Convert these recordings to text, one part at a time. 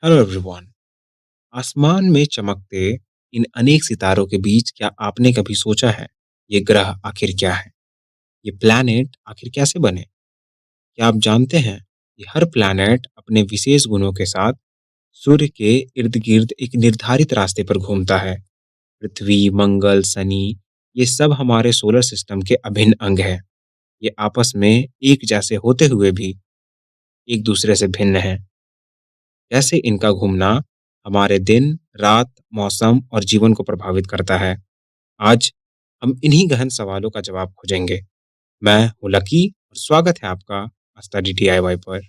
Hello everyone. आसमान में चमकते इन अनेक सितारों के बीच क्या आपने कभी सोचा है ये ग्रह आखिर क्या है? ये प्लैनेट आखिर कैसे बने? क्या आप जानते हैं कि हर प्लैनेट अपने विशेष गुणों के साथ सूर्य के इर्द गिर्द एक निर्धारित रास्ते पर घूमता है? पृथ्वी, मंगल, शनि, ये सब हमारे सोलर सिस्टम के अभिन्न अंग हैं। ये आपस में एक जैसे होते हुए भी एक दूसरे से भिन्न हैं। कैसे इनका घूमना हमारे दिन, रात, मौसम और जीवन को प्रभावित करता है। आज हम इन्हीं गहन सवालों का जवाब खोजेंगे। मैं हूँ लकी और स्वागत है आपका स्टडी डीआईवाई पर।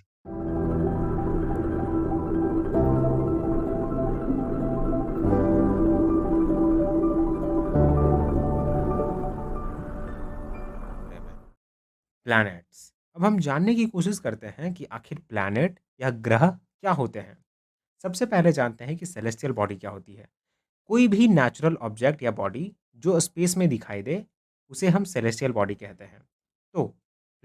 प्लैनेट्स। अब हम जानने की कोशिश करते हैं कि आखिर प्लैनेट या ग्रह क्या होते हैं। सबसे पहले जानते हैं कि सेलेस्टियल बॉडी क्या होती है। कोई भी नेचुरल ऑब्जेक्ट या बॉडी जो स्पेस में दिखाई दे, उसे हम सेलेस्टियल बॉडी कहते हैं। तो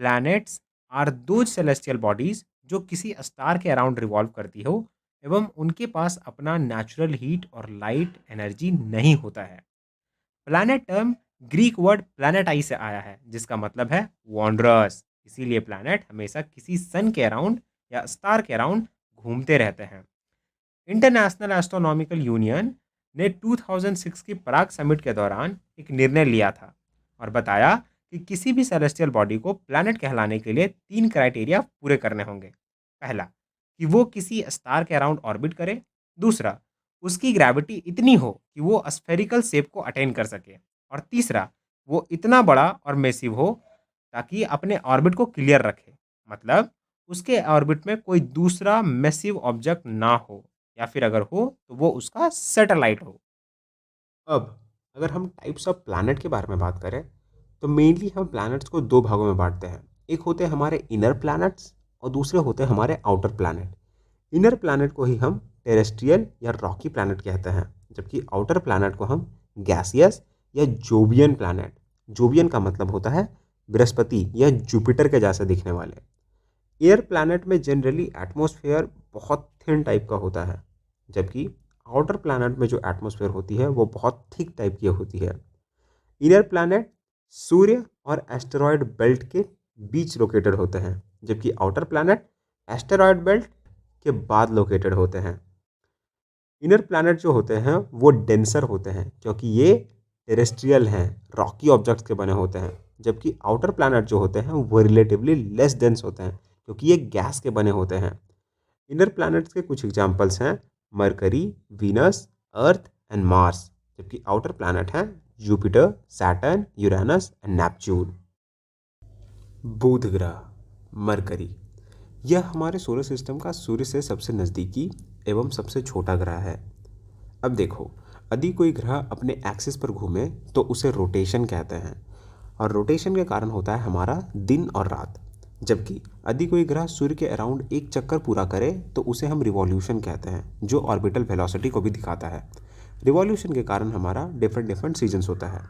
planets are those celestial bodies जो किसी स्टार के अराउंड रिवॉल्व करती हो एवं उनके पास अपना नेचुरल हीट और लाइट एनर्जी नहीं होता है। प्लैनेट टर्म ग्रीक वर्ड प्लैनेटाई से आया है, जिसका मतलब है वॉन्डरर्स। इसीलिए प्लैनेट हमेशा किसी सन के अराउंड या स्टार के अराउंड घूमते रहते हैं। इंटरनेशनल एस्ट्रोनॉमिकल यूनियन ने 2006 की पराग समिट के दौरान एक निर्णय लिया था और बताया कि किसी भी सेलेस्टियल बॉडी को प्लैनेट कहलाने के लिए 3 क्राइटेरिया पूरे करने होंगे। पहला, कि वो किसी स्टार के अराउंड ऑर्बिट करे। दूसरा, उसकी ग्रेविटी इतनी हो कि वो स्फेरिकल शेप को अटेन कर सके। और तीसरा, वो इतना बड़ा और मैसिव हो ताकि अपने ऑर्बिट को क्लियर रखे। मतलब उसके ऑर्बिट में कोई दूसरा मैसिव ऑब्जेक्ट ना हो, या फिर अगर हो तो वो उसका सैटेलाइट हो। अब अगर हम टाइप्स ऑफ प्लैनेट के बारे में बात करें तो मेनली हम प्लैनेट्स को दो भागों में बांटते हैं। एक होते हैं हमारे इनर प्लैनेट्स और दूसरे होते हैं हमारे आउटर प्लैनेट। इनर प्लैनेट को ही हम टेरेस्ट्रियल या रॉकी प्लैनेट कहते हैं, जबकि आउटर प्लैनेट को हम गैसियस या जोबियन प्लैनेट। जोबियन का मतलब होता है बृहस्पति या जुपिटर के जैसे दिखने वाले। एयर प्लैनेट में जनरली एटमॉस्फेयर बहुत थिन टाइप का होता है, जबकि आउटर प्लैनेट में जो एटमॉस्फेयर होती है वो बहुत थिक टाइप की होती है। इनर प्लैनेट सूर्य और एस्टेरॉयड बेल्ट के बीच लोकेटेड होते हैं, जबकि आउटर प्लैनेट एस्टेरॉयड बेल्ट के बाद लोकेटेड होते हैं। इनर प्लैनेट जो होते हैं वो डेंसर होते हैं क्योंकि ये टेरेस्ट्रियल हैं, रॉकी ऑब्जेक्ट्स के बने होते हैं, जबकि आउटर प्लैनेट जो होते हैं वो रिलेटिवली लेस डेंस होते हैं क्योंकि ये गैस के बने होते हैं। इनर प्लैनेट्स के कुछ एग्जांपल्स हैं Mercury, Venus, Earth and Mars, जबकि आउटर प्लैनेट हैं Jupiter, Saturn, Uranus and Neptune. बुध ग्रह, मरकरी, यह हमारे सोलर सिस्टम का सूर्य से सबसे नज़दीकी एवं सबसे छोटा ग्रह है। अब देखो, यदि कोई ग्रह अपने एक्सिस पर घूमे तो उसे रोटेशन कहते हैं, और रोटेशन के कारण होता है हमारा दिन और रात। जबकि यदि कोई ग्रह सूर्य के अराउंड एक चक्कर पूरा करे तो उसे हम रिवॉल्यूशन कहते हैं, जो ऑर्बिटल वेलोसिटी को भी दिखाता है। रिवॉल्यूशन के कारण हमारा डिफरेंट डिफरेंट सीजन्स होता है।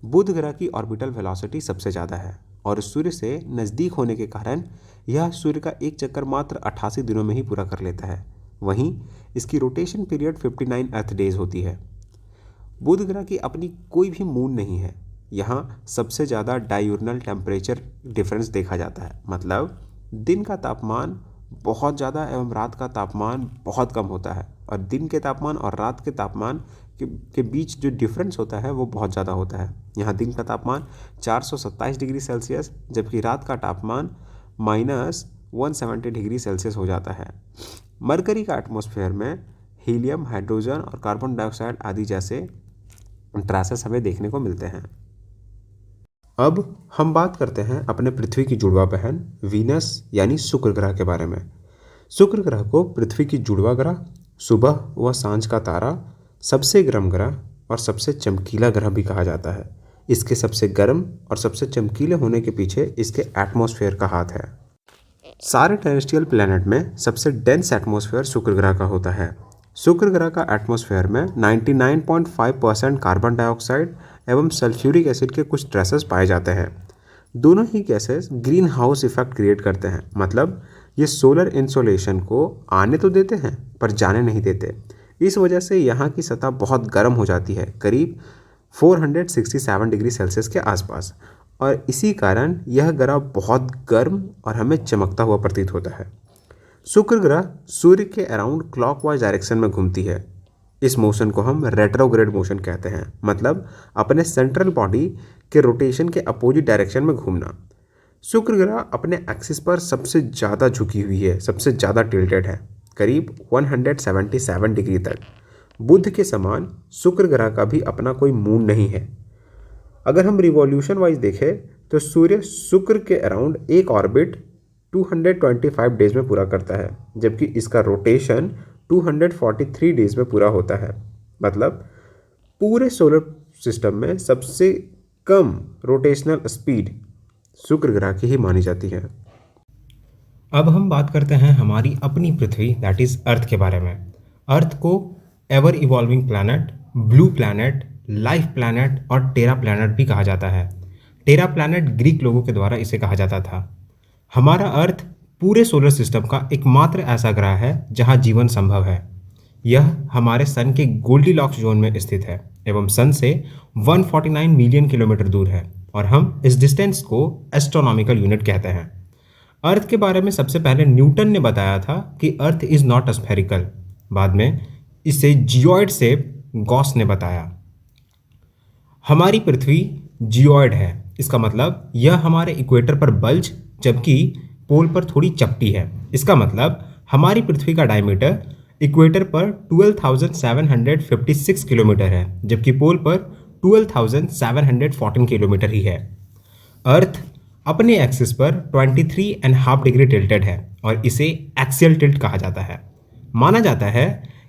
बुध ग्रह की ऑर्बिटल वेलोसिटी सबसे ज़्यादा है और सूर्य से नज़दीक होने के कारण यह सूर्य का एक चक्कर मात्र 88 दिनों में ही पूरा कर लेता है। वहीं इसकी रोटेशन पीरियड 59 अर्थ डेज होती है। बुध ग्रह की अपनी कोई भी मून नहीं है। यहाँ सबसे ज़्यादा डायूर्नल टेम्परेचर डिफरेंस देखा जाता है, मतलब दिन का तापमान बहुत ज़्यादा एवं रात का तापमान बहुत कम होता है, और दिन के तापमान और रात के तापमान के बीच जो डिफरेंस होता है वो बहुत ज़्यादा होता है। यहाँ दिन का तापमान 427 डिग्री सेल्सियस, जबकि रात का तापमान -170 डिग्री सेल्सियस हो जाता है। मरकरी का एटमॉस्फेयर में हीलियम, हाइड्रोजन और कार्बन डाइऑक्साइड आदि जैसे ट्रेसेस हमें देखने को मिलते हैं। अब हम बात करते हैं अपने पृथ्वी की जुड़वा बहन वीनस यानी शुक्र ग्रह के बारे में। शुक्र ग्रह को पृथ्वी की जुड़वा ग्रह, सुबह व सांझ का तारा, सबसे गर्म ग्रह और सबसे चमकीला ग्रह भी कहा जाता है। इसके सबसे गर्म और सबसे चमकीले होने के पीछे इसके एटमॉस्फेयर का हाथ है। सारे टेरेस्ट्रियल प्लैनेट में सबसे डेंस एटमॉस्फेयर शुक्र ग्रह का होता है। शुक्र ग्रह का एटमॉस्फेयर में 99.5% कार्बन डाइऑक्साइड एवं सल्फ्यूरिक एसिड के कुछ ट्रेसेस पाए जाते हैं। दोनों ही gases greenhouse effect create करते हैं, मतलब ये सोलर इंसोलेशन को आने तो देते हैं पर जाने नहीं देते। इस वजह से यहाँ की सतह बहुत गर्म हो जाती है, करीब 467 डिग्री सेल्सियस के आसपास, और इसी कारण यह ग्रह बहुत गर्म और हमें चमकता हुआ प्रतीत होता है। शुक्र ग्रह सूर्य के अराउंड क्लॉकवाइज डायरेक्शन में घूमती है। इस मोशन को हम रेट्रोग्रेड मोशन कहते हैं, मतलब अपने सेंट्रल बॉडी के रोटेशन के अपोजिट डायरेक्शन में घूमना। शुक्र ग्रह अपने एक्सिस पर सबसे ज़्यादा झुकी हुई है, सबसे ज़्यादा टिल्टेड है, करीब 177 डिग्री तक। बुध के समान शुक्र ग्रह का भी अपना कोई मून नहीं है। अगर हम रिवॉल्यूशन वाइज देखें तो सूर्य शुक्र के अराउंड एक ऑर्बिट 225 डेज में पूरा करता है, जबकि इसका रोटेशन 243 डेज में पूरा होता है। मतलब पूरे सोलर सिस्टम में सबसे कम रोटेशनल स्पीड शुक्र ग्रह की ही मानी जाती है। अब हम बात करते हैं हमारी अपनी पृथ्वी दैट इज अर्थ के बारे में। अर्थ को ever evolving planet, blue planet, life planet और टेरा प्लैनेट भी कहा जाता है। टेरा प्लैनेट ग्रीक लोगों के द्वारा इसे कहा जाता था। हमारा अर्थ पूरे सोलर सिस्टम का एकमात्र ऐसा ग्रह है जहां जीवन संभव है। यह हमारे सन के गोल्डीलॉक्स जोन में स्थित है एवं सन से 149 मिलियन किलोमीटर दूर है, और हम इस डिस्टेंस को एस्ट्रोनॉमिकल यूनिट कहते हैं। अर्थ के बारे में सबसे पहले न्यूटन ने बताया था कि अर्थ इज नॉट स्फेरिकल। बाद में इसे जियोइड से गॉस ने बताया। हमारी पृथ्वी जियोइड है। इसका मतलब यह हमारे इक्वेटर पर बल्ज जबकि पोल पर थोड़ी चपटी है। इसका मतलब हमारी पृथ्वी का डायमीटर इक्वेटर पर 12,756 किलोमीटर है, जबकि पोल पर 12,714 किलोमीटर ही है। अर्थ अपने एक्सिस पर 23.5 डिग्री टिल्टेड है और इसे एक्सियल टिल्ट कहा जाता है। माना जाता है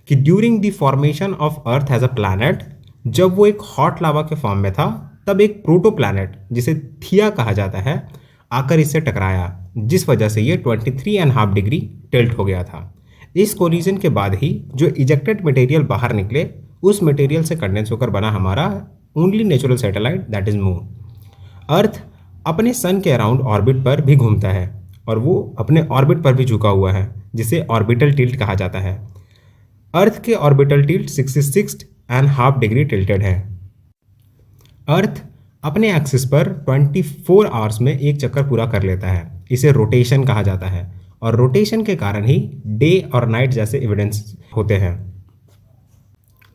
कि during the formation of Earth as a planet, जब वो एक हॉट लावा के फॉर्म में था, तब एक प्रोटो प्लैनेट जिसे थिया कहा जाता है आकर इससे टकराया, जिस वजह से ये 23.5 डिग्री टिल्ट हो गया था। इस कोलिजन के बाद ही जो इजेक्टेड मटेरियल बाहर निकले, उस मटेरियल से कंडेंस होकर बना हमारा only natural satellite that is moon. Earth अपने सन के अराउंड ऑर्बिट पर भी घूमता है और वो अपने ऑर्बिट पर भी झुका हुआ है, जिसे ऑर्बिटल टिल्ट कहा जाता है। अर्थ के ऑर्बिटल टिल्ट 66.5 डिग्री टिल्टेड है। अर्थ अपने एक्सिस पर 24 आवर्स में एक चक्कर पूरा कर लेता है। इसे रोटेशन कहा जाता है और रोटेशन के कारण ही डे और नाइट जैसे इविडेंस होते हैं।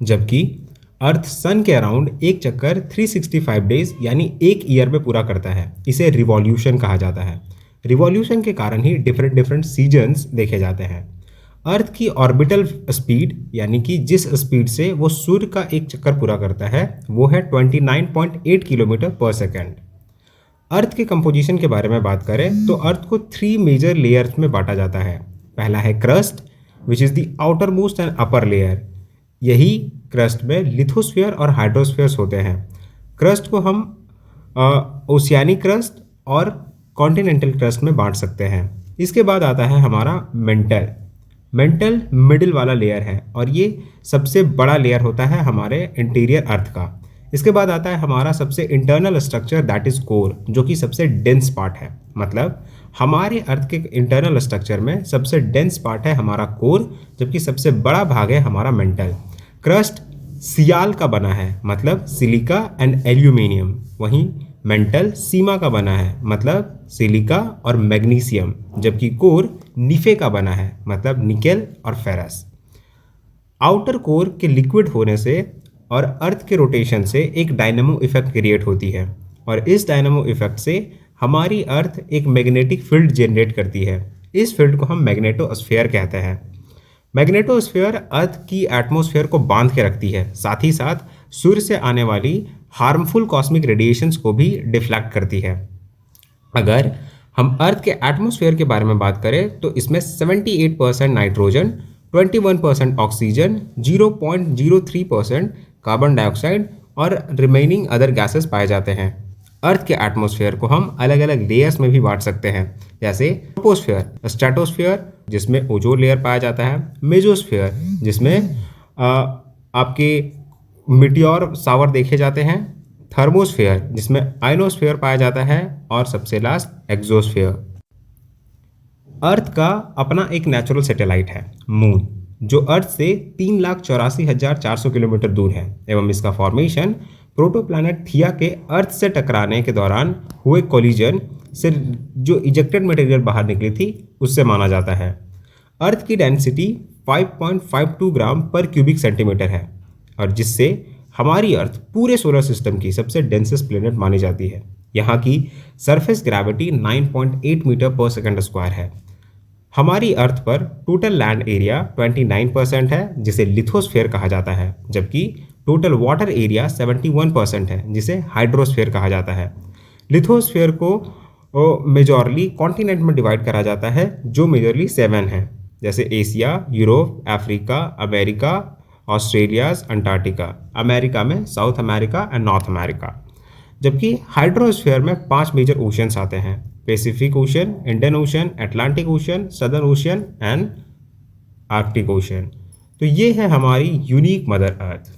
जबकि अर्थ सन के अराउंड एक चक्कर 365 डेज यानी एक ईयर में पूरा करता है। इसे रिवॉल्यूशन कहा जाता है। रिवॉल्यूशन के कारण ही डिफरेंट सीजन्स देखे जाते हैं। अर्थ की ऑर्बिटल स्पीड यानी कि जिस स्पीड से वो सूर्य का एक चक्कर पूरा करता है वो है 29.8 किलोमीटर पर सेकेंड। अर्थ के कंपोजिशन के बारे में बात करें तो अर्थ को 3 मेजर लेयर्स में बांटा जाता है। पहला है crust which is the outer most and upper layer. यही क्रस्ट में लिथोस्फीयर और हाइड्रोस्फीयर्स होते हैं। क्रस्ट को हम ओशियानिक क्रस्ट और कॉन्टिनेंटल क्रस्ट में बांट सकते हैं। इसके बाद आता है हमारा मेंटल। मेंटल मिडिल वाला लेयर है और ये सबसे बड़ा लेयर होता है हमारे इंटीरियर अर्थ का। इसके बाद आता है हमारा सबसे internal structure that is core, जो कि सबसे डेंस पार्ट है। मतलब हमारे अर्थ के इंटरनल स्ट्रक्चर में सबसे डेंस पार्ट है हमारा कोर, जबकि सबसे बड़ा भाग है हमारा मेंटल। क्रस्ट सियाल का बना है, मतलब सिलिका एंड एल्यूमिनियम। वहीं मेंटल सीमा का बना है, मतलब सिलिका और मैग्नीशियम, जबकि कोर निफे का बना है, मतलब निकेल और फेरस। आउटर कोर के लिक्विड होने से और अर्थ के रोटेशन से एक डायनामो इफेक्ट क्रिएट होती है और इस डायनामो इफेक्ट से हमारी अर्थ एक मैग्नेटिक फील्ड जनरेट करती है। इस फील्ड को हम मैग्नेटोस्फीयर कहते हैं। मैग्नेटोस्फीयर अर्थ की एटमॉस्फेयर को बांध के रखती है, साथ ही साथ सूर्य से आने वाली हार्मफुल कॉस्मिक रेडिएशंस को भी डिफ्लेक्ट करती है। अगर हम अर्थ के एटमॉस्फेयर के बारे में बात करें तो इसमें 78% नाइट्रोजन, 21% ऑक्सीजन, 0.03% कार्बन डाइऑक्साइड और रिमेनिंग अदर गैसेस पाए जाते हैं। अर्थ के एटमॉस्फेयर को हम अलग अलग लेयर्स में भी बांट सकते हैं, जैसे ट्रोपोस्फेयर, स्ट्रेटोस्फेयर जिसमें ओजोन लेयर पाया जाता है, मेजोस्फेयर जिसमें आपके मीटियोर शावर देखे जाते हैं, थर्मोस्फेयर जिसमें आयनोस्फेयर पाया जाता है और सबसे लास्ट एक्सोस्फेयर। अर्थ का अपना एक नेचुरल सैटेलाइट है मून, जो अर्थ से 3,84,400 किलोमीटर दूर है एवं इसका फॉर्मेशन प्रोटोप्लैनेट थिया के अर्थ से टकराने के दौरान हुए कोलिजन से जो इजेक्टेड मटेरियल बाहर निकली थी उससे माना जाता है। अर्थ की डेंसिटी 5.52 ग्राम पर क्यूबिक सेंटीमीटर है और जिससे हमारी अर्थ पूरे सोलर सिस्टम की सबसे डेंसेस्ट प्लेनेट मानी जाती है। यहाँ की सरफेस ग्रेविटी 9.8 मीटर पर सेकंड स्क्वायर है। हमारी अर्थ पर टोटल लैंड एरिया 29% है जिसे लिथोस्फीयर कहा जाता है, जबकि टोटल वाटर एरिया 71% है जिसे हाइड्रोस्फीयर कहा जाता है। लिथोस्फीयर को मेजॉरली कॉन्टिनेंट में डिवाइड करा जाता है जो मेजरली 7 है, जैसे Asia, Europe, Africa, America, Australia, Antarctica. America में South America and North America. जबकि हाइड्रोस्फीयर में 5 मेजर ओशंस आते हैं: Pacific Ocean, Indian Ocean, Atlantic Ocean, Southern Ocean and Arctic Ocean. तो ये है हमारी यूनिक मदर अर्थ।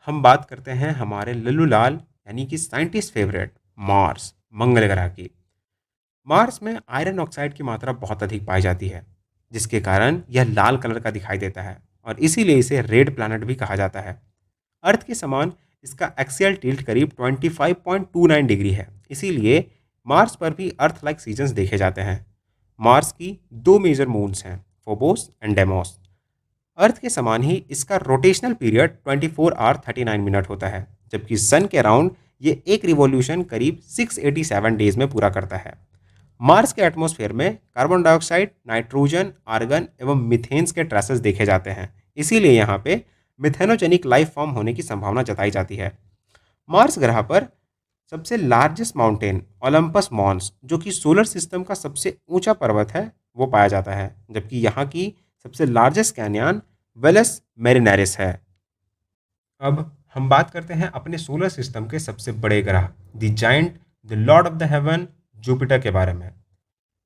हम बात करते हैं हमारे लल्लू लाल यानी कि साइंटिस्ट फेवरेट मार्स, मंगल ग्रह की। मार्स में आयरन ऑक्साइड की मात्रा बहुत अधिक पाई जाती है जिसके कारण यह लाल कलर का दिखाई देता है और इसीलिए इसे रेड प्लैनेट भी कहा जाता है। अर्थ के समान इसका एक्सियल टिल्ट करीब 25.29 डिग्री है, इसीलिए मार्स पर भी अर्थ लाइक सीजन्स देखे जाते हैं। मार्स की 2 मेजर मून्स हैं, फोबोस एंड डेमोस। अर्थ के समान ही इसका रोटेशनल पीरियड 24 आवर 39 मिनट होता है, जबकि सन के अराउंड ये एक रिवॉल्यूशन करीब 687 डेज में पूरा करता है। मार्स के एटमॉस्फेयर में कार्बन डाइऑक्साइड, नाइट्रोजन, आर्गन एवं मिथेन्स के ट्रेसेस देखे जाते हैं, इसीलिए यहाँ पे मिथेनोजेनिक लाइफ फॉर्म होने की संभावना जताई जाती है। मार्स ग्रह पर सबसे लार्जेस्ट माउंटेन ओलंपस मॉन्स, जो कि सोलर सिस्टम का सबसे ऊंचा पर्वत है, वो पाया जाता है, जबकि यहाँ की सबसे लार्जेस्ट कैन्यन वेलस मेरिनेरिस है। अब हम बात करते हैं अपने सोलर सिस्टम के सबसे बड़े ग्रह the giant, the lord of the heaven, Jupiter के बारे में।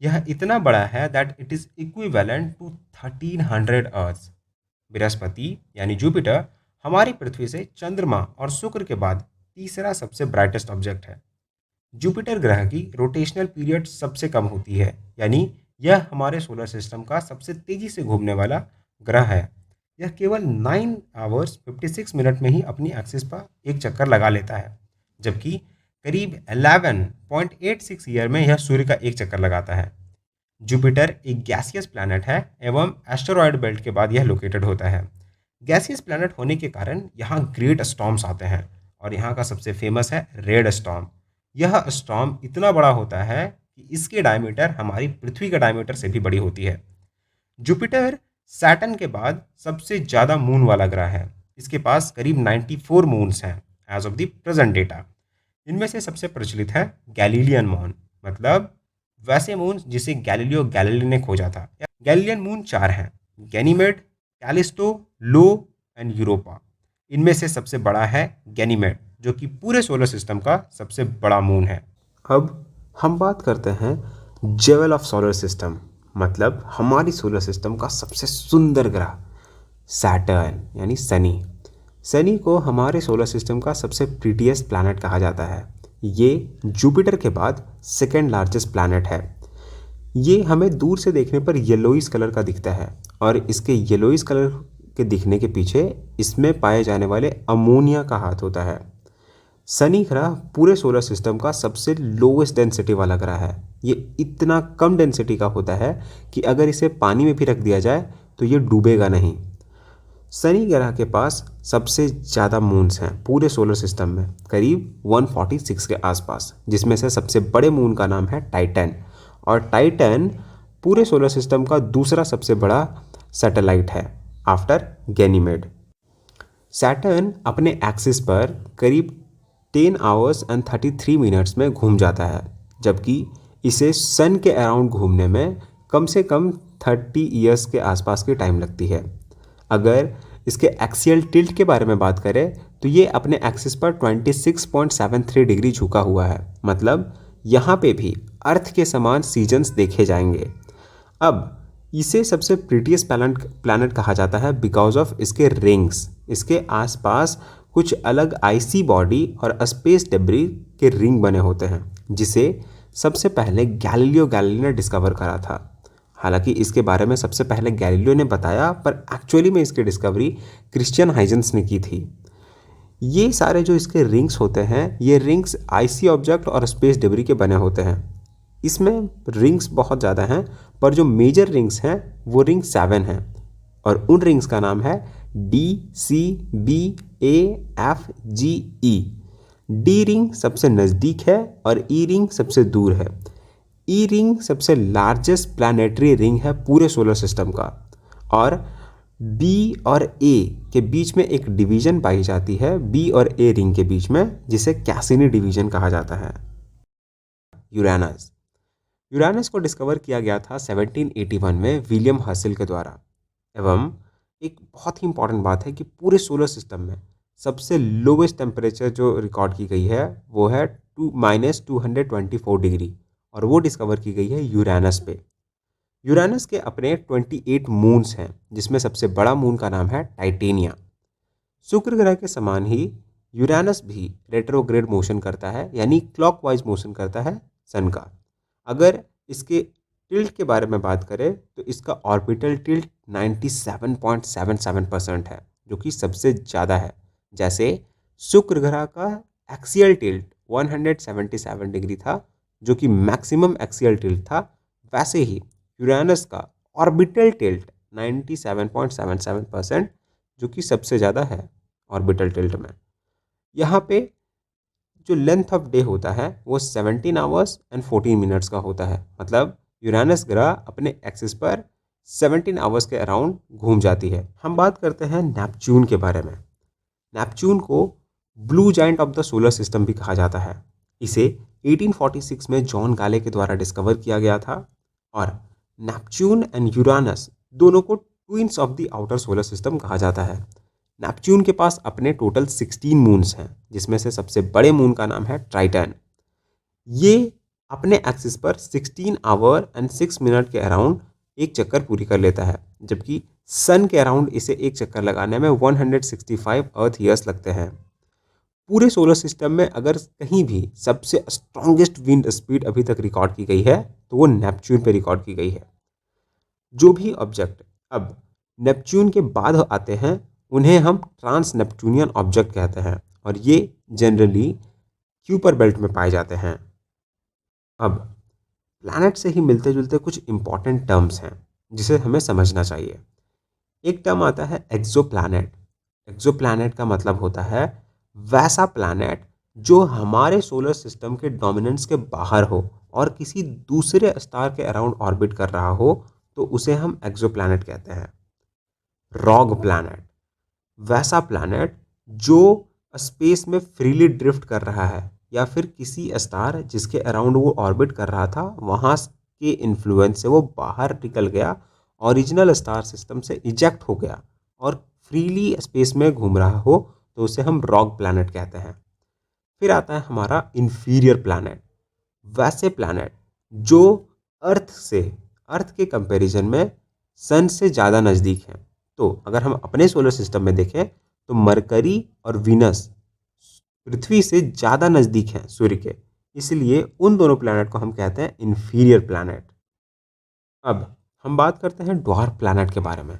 यह इतना बड़ा है that it is equivalent to 1300 Earth. Brihaspati यानी जुपिटर हमारी पृथ्वी से चंद्रमा और शुक्र के बाद तीसरा सबसे ब्राइटेस्ट ऑब्जेक्ट है। जुपिटर ग्रह की रोटेशनल पीरियड सबसे कम होती है, यानी यह हमारे सोलर सिस्टम का सबसे तेजी से घूमने वाला ग्रह है। यह केवल 9 आवर्स 56 मिनट में ही अपनी एक्सिस पर एक चक्कर लगा लेता है, जबकि करीब 11.86 ईयर में यह सूर्य का एक चक्कर लगाता है। जुपिटर एक गैसियस प्लैनेट है एवं एस्टेरॉयड बेल्ट के बाद यह लोकेटेड होता है। गैसियस प्लैनेट होने के कारण यहाँ ग्रेट स्टॉर्म्स आते हैं और यहाँ का सबसे फेमस है रेड स्टॉर्म। यह स्टॉर्म इतना बड़ा होता है कि इसके डायमीटर हमारी पृथ्वी के डायमीटर से भी बड़ी होती है। जुपिटर सैटर्न के बाद सबसे ज़्यादा मून वाला ग्रह है। इसके पास करीब 94 मून्स हैं as of the present data. इनमें से सबसे प्रचलित है गैलीलियन मून, मतलब वैसे मून जिसे गैलीलियो गैलीली ने खोजा था। गैलीलियन मून 4 हैं: Ganymede, Callisto, low and Europa. इनमें से सबसे बड़ा है गैनीमेड, जो कि पूरे सोलर सिस्टम का सबसे बड़ा मून है। अब हम बात करते हैं जेवल ऑफ सोलर सिस्टम, मतलब हमारी सोलर सिस्टम का सबसे सुंदर ग्रह सैटर्न यानी शनि। शनि को हमारे सोलर सिस्टम का सबसे प्रीटिएस्ट प्लैनेट कहा जाता है। ये जुपिटर के बाद सेकेंड लार्जेस्ट प्लैनेट है। ये हमें दूर से देखने पर येलोइश कलर का दिखता है और इसके येलोइश कलर के दिखने के पीछे इसमें पाए जाने वाले अमोनिया का हाथ होता है। शनि ग्रह पूरे सोलर सिस्टम का सबसे लोवेस्ट डेंसिटी वाला ग्रह है। ये इतना कम डेंसिटी का होता है कि अगर इसे पानी में भी रख दिया जाए तो ये डूबेगा नहीं। शनि ग्रह के पास सबसे ज़्यादा मून्स हैं पूरे सोलर सिस्टम में, करीब 146 के आसपास, जिसमें से सबसे बड़े मून का नाम है टाइटन। और टाइटन पूरे सोलर सिस्टम का दूसरा सबसे बड़ा सैटेलाइट है आफ्टर गैनीमेड। सैटर्न अपने एक्सिस पर करीब 10 आवर्स एंड 33 मिनट्स में घूम जाता है, जबकि इसे सन के अराउंड घूमने में कम से कम 30 ईयर्स के आसपास की टाइम लगती है। अगर इसके एक्सियल टिल्ट के बारे में बात करें तो ये अपने एक्सिस पर 26.73 डिग्री झुका हुआ है, मतलब यहाँ पे भी अर्थ के समान सीजन्स देखे जाएंगे। अब इसे सबसे प्रीटिएस्ट प्लैनेट कहा जाता है बिकॉज ऑफ इसके रिंग्स। इसके आसपास कुछ अलग आइसी बॉडी और स्पेस डेब्री के रिंग बने होते हैं, जिसे सबसे पहले गैलीलियो गैलीली ने डिस्कवर करा था। हालांकि इसके बारे में सबसे पहले गैलीलियो ने बताया, पर एक्चुअली में इसकी डिस्कवरी क्रिश्चियन हाइजेंस ने की थी। ये सारे जो इसके रिंग्स होते हैं, ये रिंग्स आइसी ऑब्जेक्ट और स्पेस डिब्री के बने होते हैं। इसमें रिंग्स बहुत ज़्यादा हैं, पर जो मेजर रिंग्स हैं वो रिंग 7 हैं, और उन रिंग्स का नाम है DCBAFGE। डी रिंग सबसे नज़दीक है और ई रिंग सबसे दूर है। ई रिंग सबसे लार्जेस्ट प्लैनेटरी रिंग है पूरे सोलर सिस्टम का, और बी और ए के बीच में एक डिवीजन पाई जाती है, बी और ए रिंग के बीच में, जिसे कैसिनी डिवीजन कहा जाता है। यूरेनस। यूरेनस को डिस्कवर किया गया था 1781 में विलियम हर्शल के द्वारा। एवं एक बहुत ही इंपॉर्टेंट बात है कि पूरे सोलर सिस्टम में सबसे लोवेस्ट टेम्परेचर जो रिकॉर्ड की गई है वो है -224 डिग्री, और वो डिस्कवर की गई है यूरेनस पे। यूरेनस के अपने 28 मून्स हैं, जिसमें सबसे बड़ा मून का नाम है टाइटेनिया। शुक्र ग्रह के समान ही यूरेनस भी रेट्रोग्रेड मोशन करता है, यानी क्लॉकवाइज मोशन करता है सन का। अगर इसके टिल्ट के बारे में बात करें तो इसका ऑर्बिटल टिल्ट 97.77% है, जो कि सबसे ज़्यादा है। जैसे शुक्र ग्रह का एक्सियल टिल्ट 177 डिग्री था, जो कि मैक्सिमम एक्सियल टिल्ट था, वैसे ही यूरेनस का ऑर्बिटल टिल्ट 97.77%, जो कि सबसे ज़्यादा है ऑर्बिटल टिल्ट में। यहाँ पे जो लेंथ ऑफ डे होता है वो 17 आवर्स एंड 14 मिनट्स का होता है। मतलब यूरेनस ग्रह अपने एक्सिस पर 17 आवर्स के अराउंड घूम जाती है। हम बात करते हैं नेपच्यून के बारे में। नेपच्यून को blue giant of the solar system भी कहा जाता है। इसे 1846 में जॉन गाले के द्वारा डिस्कवर किया गया था, और नेपच्यून एंड यूरानस दोनों को twins of the outer solar system कहा जाता है। नेपच्यून के पास अपने टोटल 16 मून्स हैं, जिसमें से सबसे बड़े मून का नाम है ट्राइटन। ये अपने एक्सिस पर 16 आवर एंड 6 मिनट के अराउंड एक चक्कर पूरी कर लेता है, जबकि सन के अराउंड इसे एक चक्कर लगाने में 165 अर्थ ईयर्स लगते हैं। पूरे सोलर सिस्टम में अगर कहीं भी सबसे स्ट्रॉन्गेस्ट विंड स्पीड अभी तक रिकॉर्ड की गई है तो वो नेपच्यून पे रिकॉर्ड की गई है। जो भी ऑब्जेक्ट अब नेपच्यून के बाद आते हैं उन्हें हम ट्रांस नेपच्यूनियन ऑब्जेक्ट कहते हैं, और ये जनरली क्यूपर बेल्ट में पाए जाते हैं। अब प्लैनेट से ही मिलते जुलते कुछ इंपॉर्टेंट टर्म्स हैं जिसे हमें समझना चाहिए। एक टर्म आता है एक्सोप्लैनेट। एक्सोप्लैनेट का मतलब होता है वैसा प्लैनेट जो हमारे सोलर सिस्टम के डोमिनेंस के बाहर हो और किसी दूसरे स्टार के अराउंड ऑर्बिट कर रहा हो, तो उसे हम एक्सोप्लैनेट कहते हैं। रॉग प्लैनेट, वैसा प्लैनेट जो स्पेस में फ्रीली ड्रिफ्ट कर रहा है, या फिर किसी स्टार जिसके अराउंड वो ऑर्बिट कर रहा था वहाँ के इन्फ्लुएंस से वो बाहर निकल गया, ओरिजिनल स्टार सिस्टम से इजेक्ट हो गया और फ्रीली स्पेस में घूम रहा हो, तो उसे हम रॉग प्लैनेट कहते हैं। फिर आता है हमारा इंफीरियर प्लैनेट, वैसे प्लैनेट जो अर्थ के कंपैरिजन में सन से ज़्यादा नज़दीक हैं। तो अगर हम अपने सोलर सिस्टम में देखें तो मरकरी और वीनस पृथ्वी से ज़्यादा नज़दीक हैं सूर्य के, इसलिए उन दोनों प्लैनेट को हम कहते हैं इंफीरियर प्लैनेट। अब हम बात करते हैं ड्वार्फ प्लैनेट के बारे में।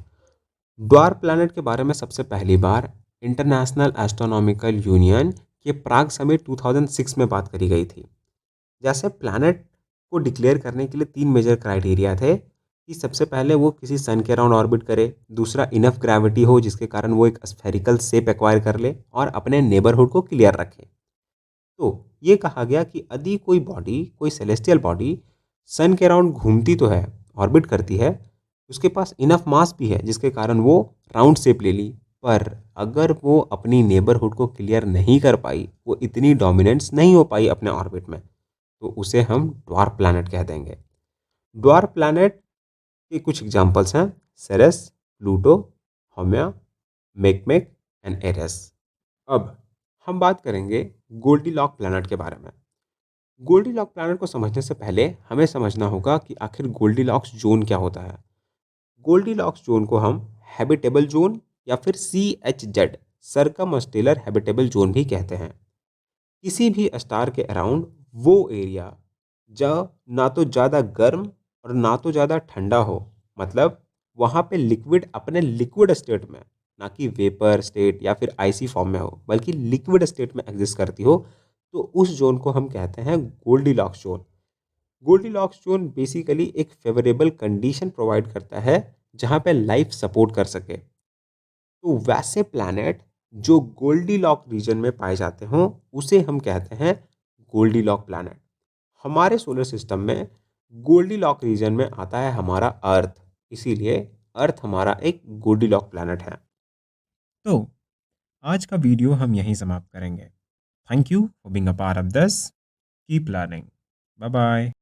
ड्वार्फ प्लैनेट के बारे में सबसे पहली बार इंटरनेशनल एस्ट्रोनॉमिकल यूनियन के प्राग समिट 2006 में बात करी गई थी। जैसे प्लैनेट को डिक्लेयर करने के लिए 3 मेजर क्राइटेरिया थे कि सबसे पहले वो किसी सन के अराउंड ऑर्बिट करे, दूसरा इनफ ग्रेविटी हो जिसके कारण वो एक स्फेरिकल शेप एक्वायर कर ले, और अपने नेबरहुड को क्लियर रखे। तो ये कहा गया कि यदि कोई सेलेस्टियल बॉडी सन के अराउंड घूमती तो है, ऑर्बिट करती है, उसके पास इनफ मास भी है जिसके कारण वो राउंड शेप ले ली, पर अगर वो अपनी नेबरहुड को क्लियर नहीं कर पाई, वो इतनी डोमिनेंस नहीं हो पाई अपने ऑर्बिट में, तो उसे हम ड्वार्फ प्लैनेट कह देंगे। ड्वार्फ प्लैनेट के कुछ एग्जांपल्स हैं Ceres, Pluto, Haumea, Makemake and Eris. अब हम बात करेंगे गोल्डीलॉक प्लैनेट के बारे में। गोल्डीलॉक प्लैनेट को समझने से पहले हमें समझना होगा कि आखिर गोल्डीलॉक्स जोन क्या होता है। गोल्डीलॉक्स जोन को हम हैबिटेबल जोन या फिर CHZ सर्कमस्टेलर हैबिटेबल जोन भी कहते हैं। किसी भी स्टार के अराउंड वो एरिया जो ना तो ज़्यादा गर्म और ना तो ज़्यादा ठंडा हो, मतलब वहाँ पे लिक्विड अपने लिक्विड स्टेट में, ना कि वेपर स्टेट या फिर आइसी फॉर्म में हो, बल्कि लिक्विड स्टेट में एग्जिस्ट करती हो, तो उस जोन को हम कहते हैं Goldilocks zone. Goldilocks zone basically एक फेवरेबल कंडीशन प्रोवाइड करता है जहाँ पे लाइफ सपोर्ट कर सके। तो वैसे प्लैनेट जो गोल्डीलॉक रीजन में पाए जाते हों, उसे हम कहते हैं गोल्डीलॉक प्लैनेट। हमारे सोलर सिस्टम में गोल्डीलॉक रीजन में आता है हमारा अर्थ, इसीलिए अर्थ हमारा एक गोल्डीलॉक प्लैनेट है। तो आज का वीडियो हम यहीं समाप्त करेंगे। Thank you for being a part of this. Keep learning. Bye bye.